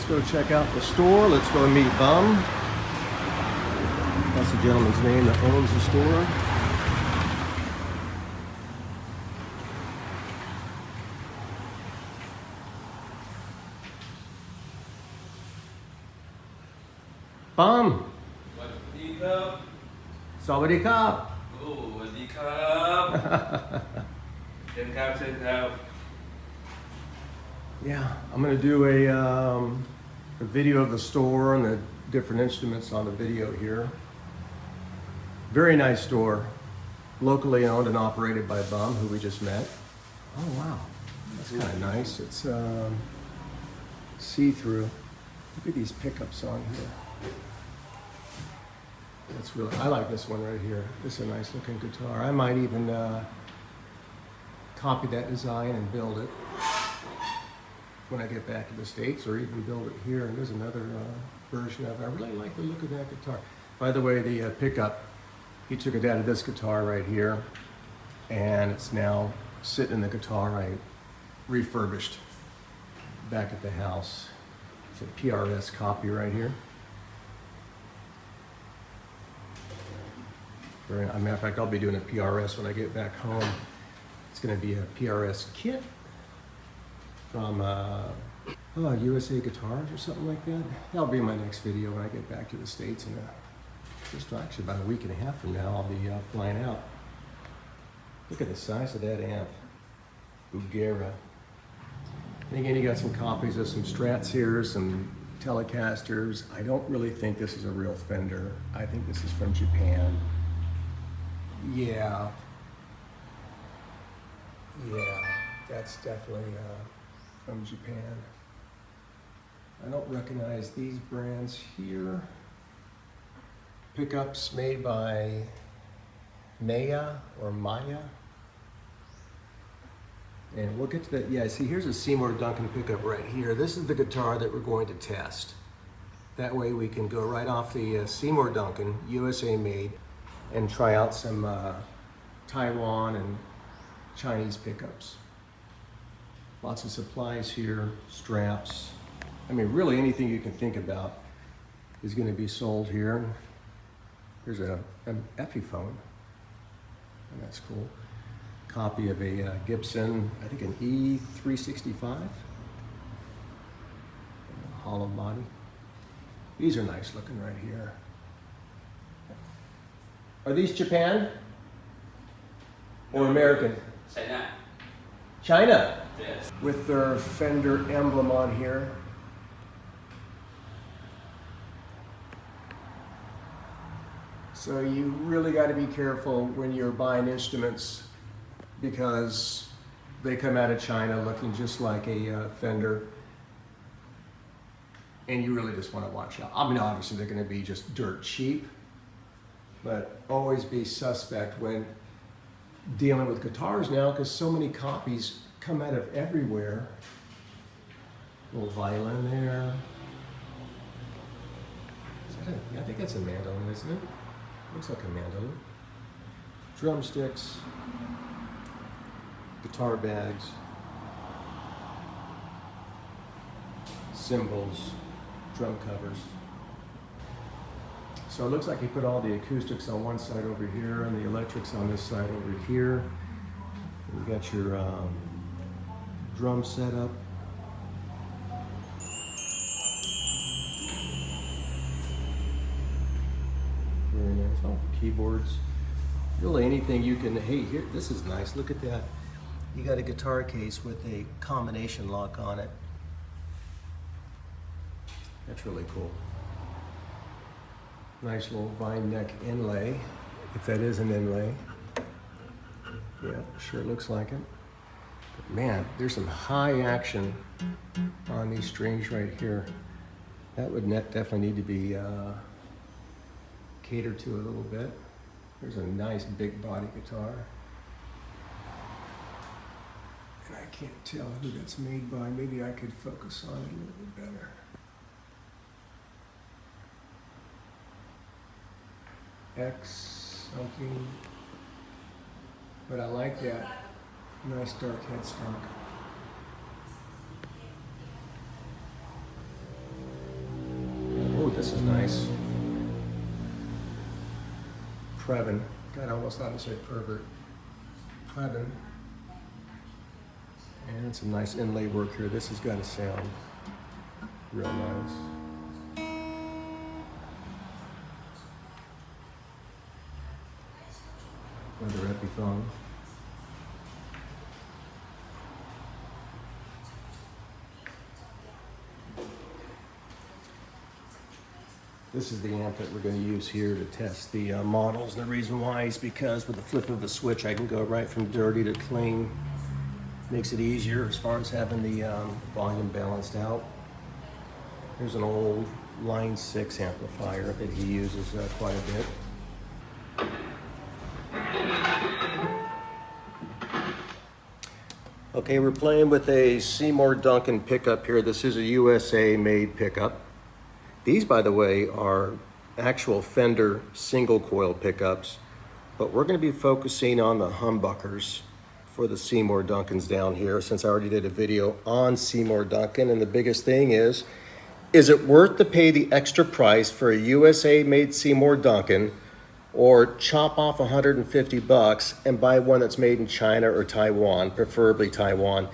go check out the store. Let's go meet Bum. That's the gentleman's name that owns the store. Bum. Sawadee Krap. Oh, Sawadee Krap. Chen Krap. Yeah, I'm gonna do a video of the store and the different instruments on the video here. Very nice store, locally owned and operated by Bum, who we just met. Oh wow, that's kind of nice. It's see-through. Look at these pickups on here. That's really, I like this one right here. This is a nice looking guitar. I might even copy that design and build it when I get back to the States, or even build it here. And there's another version of it. I really like the look of that guitar. By the way, the pickup, he took it out of this guitar right here, and it's now sitting in the guitar I refurbished back at the house. It's a PRS copy right here. As a matter of fact, I'll be doing a PRS when I get back home. It's going to be a PRS kit from USA Guitars or something like that. That'll be my next video when I get back to the States in just actually about a week and a half from now. I'll be flying out. Look at the size of that amp. Ugera. And again, you got some copies of some Strats here, some Telecasters. I don't really think this is a real Fender. I think this is from Japan. Yeah, that's definitely from Japan. I don't recognize these brands here. Pickups made by Maya or Maya. And we'll get to that. Yeah, see, here's a Seymour Duncan pickup right here. This is the guitar that we're going to test. That way we can go right off the Seymour Duncan USA made and try out some Taiwan and Chinese pickups. Lots of supplies here, straps. I mean, really anything you can think about is going to be sold here. There's an Epiphone, and that's cool. Copy of a Gibson, I think an E365. Hollow body. These are nice looking right here. Are these Japan or American? China. China? Yes. With their Fender emblem on here. So you really got to be careful when you're buying instruments, because they come out of China looking just like a Fender. And you really just want to watch out. I mean, obviously they're going to be just dirt cheap, but always be suspect when dealing with guitars now, because so many copies come out of everywhere. Little violin there. I think that's a mandolin, isn't it? Looks like a mandolin. Drumsticks, guitar bags, cymbals, drum covers. So it looks like he put all the acoustics on one side over here and the electrics on this side over here. You got your drum setup. Very nice. Oh, keyboards. Really anything you can, hey, here, this is nice. Look at that. You got a guitar case with a combination lock on it. That's really cool. Nice little vine neck inlay, if that is an inlay. Yeah, sure looks like it. But man, there's some high action on these strings right here. That would definitely need to be catered to a little bit. There's a nice big body guitar. And I can't tell who that's made by. Maybe I could focus on it a little bit better. X something, but I like that nice dark headstock. is nice. Previn. God, I almost thought I said pervert. Previn. And some nice inlay work here. This has got to sound real nice. Another Epiphone. This is the amp that we're going to use here to test the models. And the reason why is because with the flip of a switch, I can go right from dirty to clean. Makes it easier as far as having the volume balanced out. Here's an old Line 6 amplifier that he uses quite a bit. Okay, we're playing with a Seymour Duncan pickup here. This is a USA made pickup. These, by the way, are actual Fender single coil pickups, but we're going to be focusing on the humbuckers for the Seymour Duncans down here, since I already did a video on Seymour Duncan. And the biggest thing is it worth to pay the extra price for a USA made Seymour Duncan, or chop off $150 and buy one that's made in China or Taiwan, preferably Taiwan?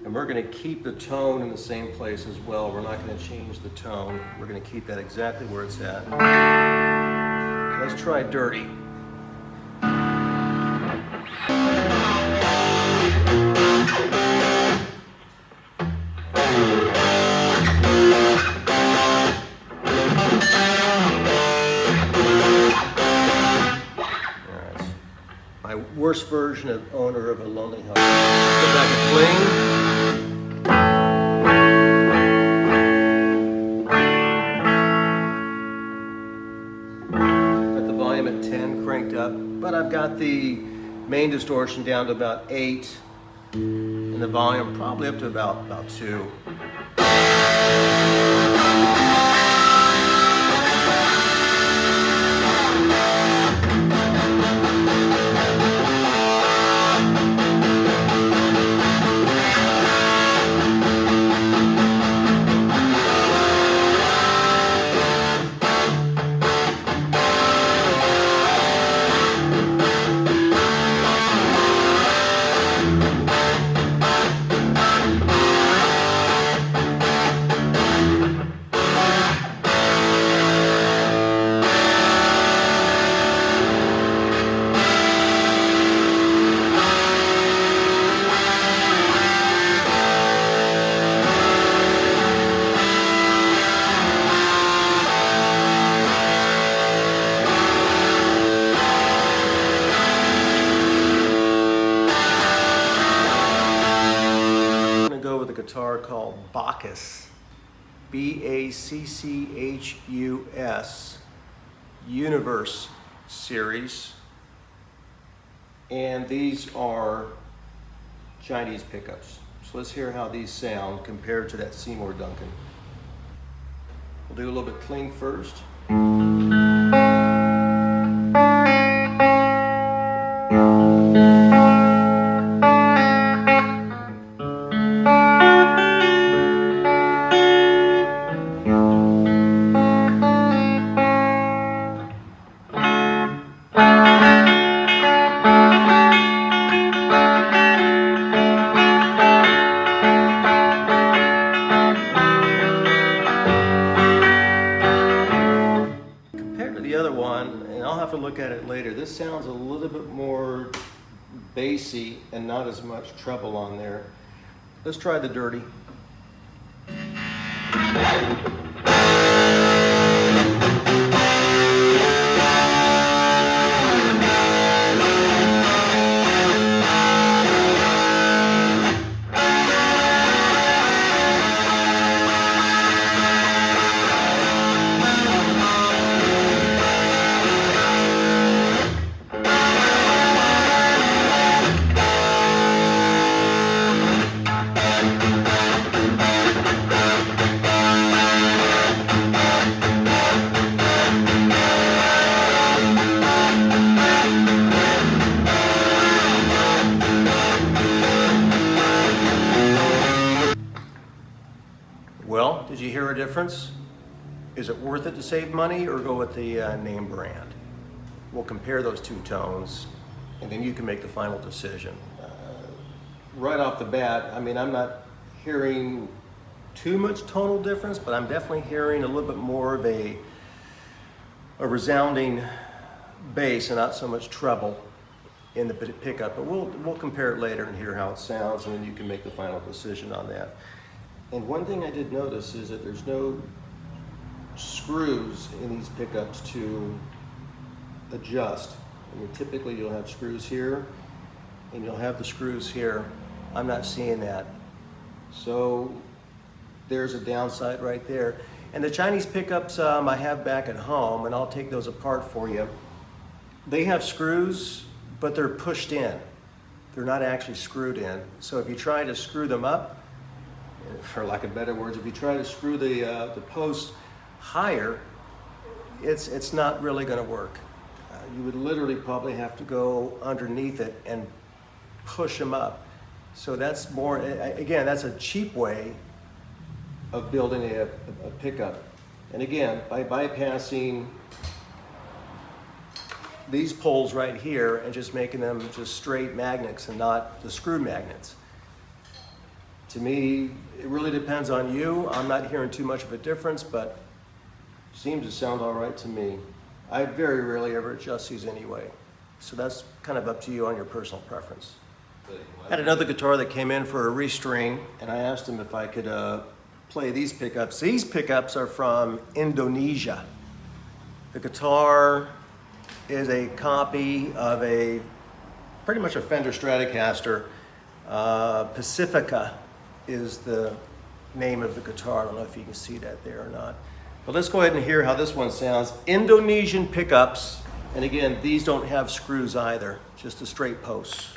We're going to keep the tone in the same place as well. We're not going to change the tone. We're going to keep that exactly where it's at. Let's try dirty. My worst version of Owner of a Lonely Heart. Go back to clean. Got the volume at 10 cranked up, but I've got the main distortion down to about 8, and the volume probably up to about 2. Guitar called Bacchus, B-A-C-C-H-U-S, Universe series, and these are Chinese pickups. So let's hear how these sound compared to that Seymour Duncan. We'll do a little bit clean first. Look at it later. This sounds a little bit more bassy and not as much treble on there. Let's try the dirty. Did you hear a difference? Is it worth it to save money or go with the name brand? We'll compare those two tones and then you can make the final decision. Right off the bat, I mean, I'm not hearing too much tonal difference, but I'm definitely hearing a little bit more of a resounding bass and not so much treble in the pickup. But we'll compare it later and hear how it sounds, and then you can make the final decision on that. And one thing I did notice is that there's no screws in these pickups to adjust. I mean, typically you'll have screws here and you'll have the screws here. I'm not seeing that. So there's a downside right there. And the Chinese pickups I have back at home, and I'll take those apart for you. They have screws, but they're pushed in. They're not actually screwed in. So if you try to screw them up, for lack of better words, if you try to screw the post higher, it's not really going to work. You would literally probably have to go underneath it and push them up. So that's more, again, that's a cheap way of building a pickup. And again, by bypassing these poles right here and just making them just straight magnets and not the screw magnets. To me, it really depends on you. I'm not hearing too much of a difference, but seems to sound all right to me. I very rarely ever adjust these anyway. So that's kind of up to you on your personal preference. I had another guitar that came in for a restring, and I asked him if I could play these pickups. These pickups are from Indonesia. The guitar is a copy of pretty much a Fender Stratocaster. Pacifica is the name of the guitar. I don't know if you can see that there or not. But let's go ahead and hear how this one sounds. Indonesian pickups, and again, these don't have screws either, just the straight posts.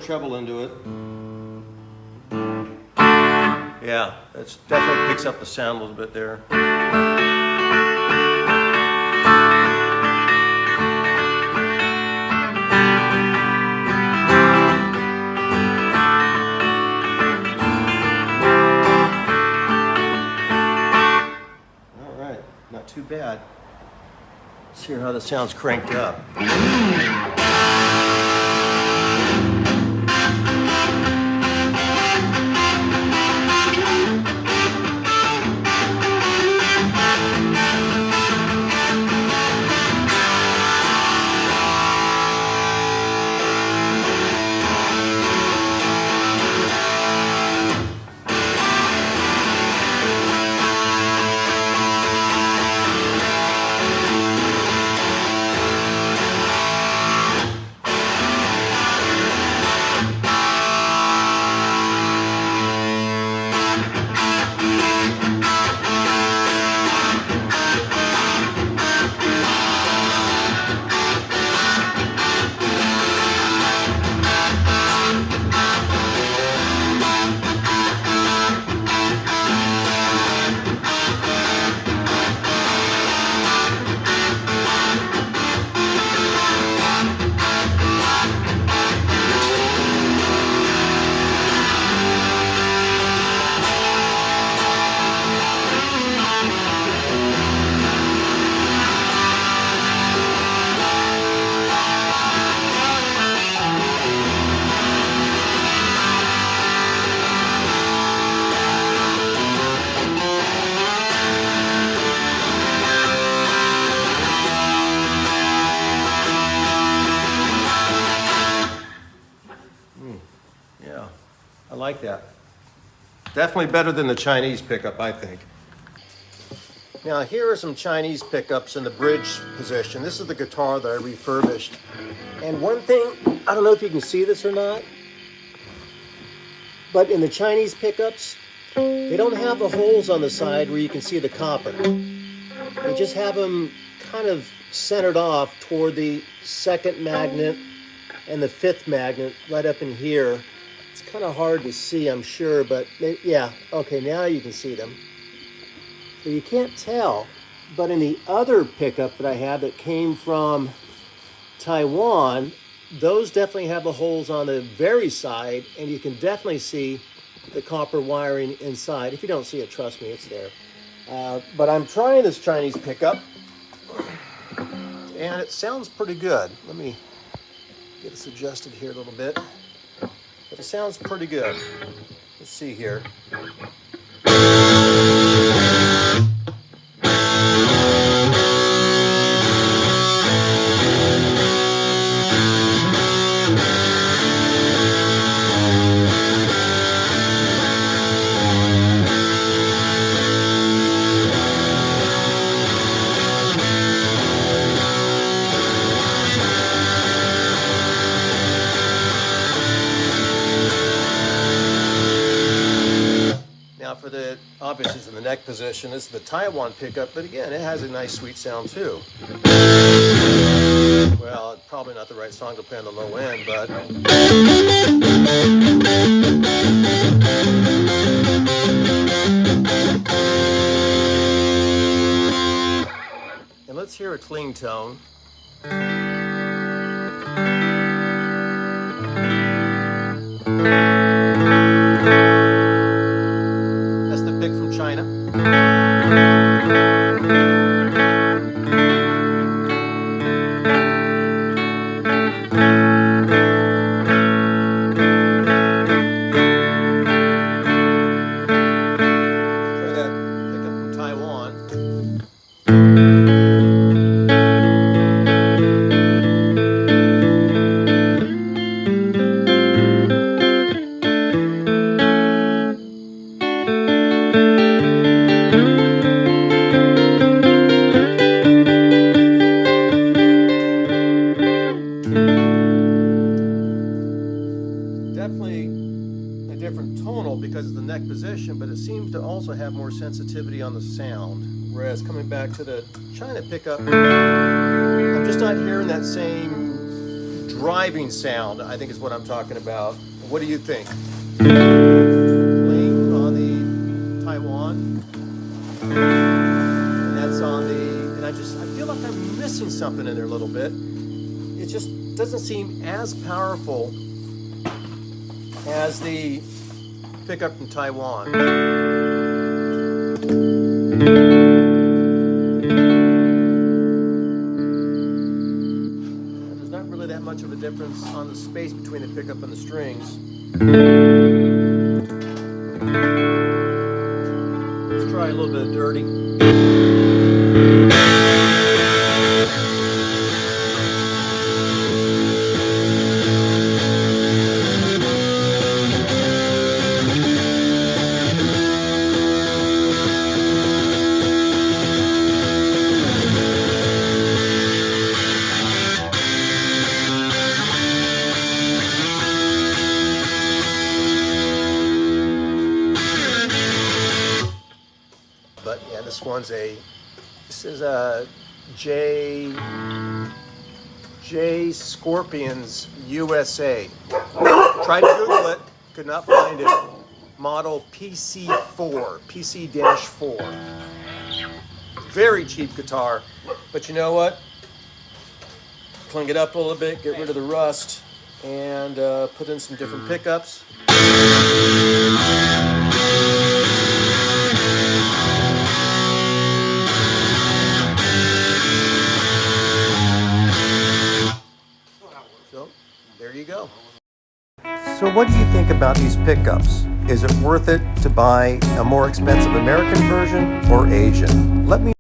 Treble into it. Yeah, it definitely picks up the sound a little bit there. All right, not too bad. Let's hear how the sound's cranked up. I like that. Definitely better than the Chinese pickup, I think. Now here are some Chinese pickups in the bridge position. This is the guitar that I refurbished. And one thing, I don't know if you can see this or not, but in the Chinese pickups, they don't have the holes on the side where you can see the copper. They just have them kind of centered off toward the second magnet and the fifth magnet right up in here. It's kind of hard to see, I'm sure, but yeah, okay, now you can see them. But you can't tell. But in the other pickup that I have that came from Taiwan, those definitely have the holes on the very side, and you can definitely see the copper wiring inside. If you don't see it, trust me, it's there. But I'm trying this Chinese pickup, and it sounds pretty good. Let me get this adjusted here a little bit. But it sounds pretty good. Let's see here. Now for the, obviously it's in the neck position, this is the Taiwan pickup, but again, it has a nice sweet sound too. Well, probably not the right song to play on the low end, but... And let's hear a clean tone. China. Try that pickup from Taiwan. Definitely a different tonal because of the neck position, but it seems to also have more sensitivity on the sound. Whereas coming back to the China pickup, I'm just not hearing that same driving sound, I think is what I'm talking about. What do you think? Playing on the Taiwan, and that's on the, and I feel like I'm missing something in there a little bit. It just doesn't seem as powerful as the pickup from Taiwan. There's not really that much of a difference on the space between the pickup and the strings. Let's try a little bit of dirty. But yeah, this is a J Scorpions USA. Tried to Google it, could not find it. Model PC4, PC-4. Very cheap guitar, but you know what? Clean it up a little bit, get rid of the rust, and put in some different pickups. So, there you go. So what do you think about these pickups? Is it worth it to buy a more expensive American version or Asian? Let me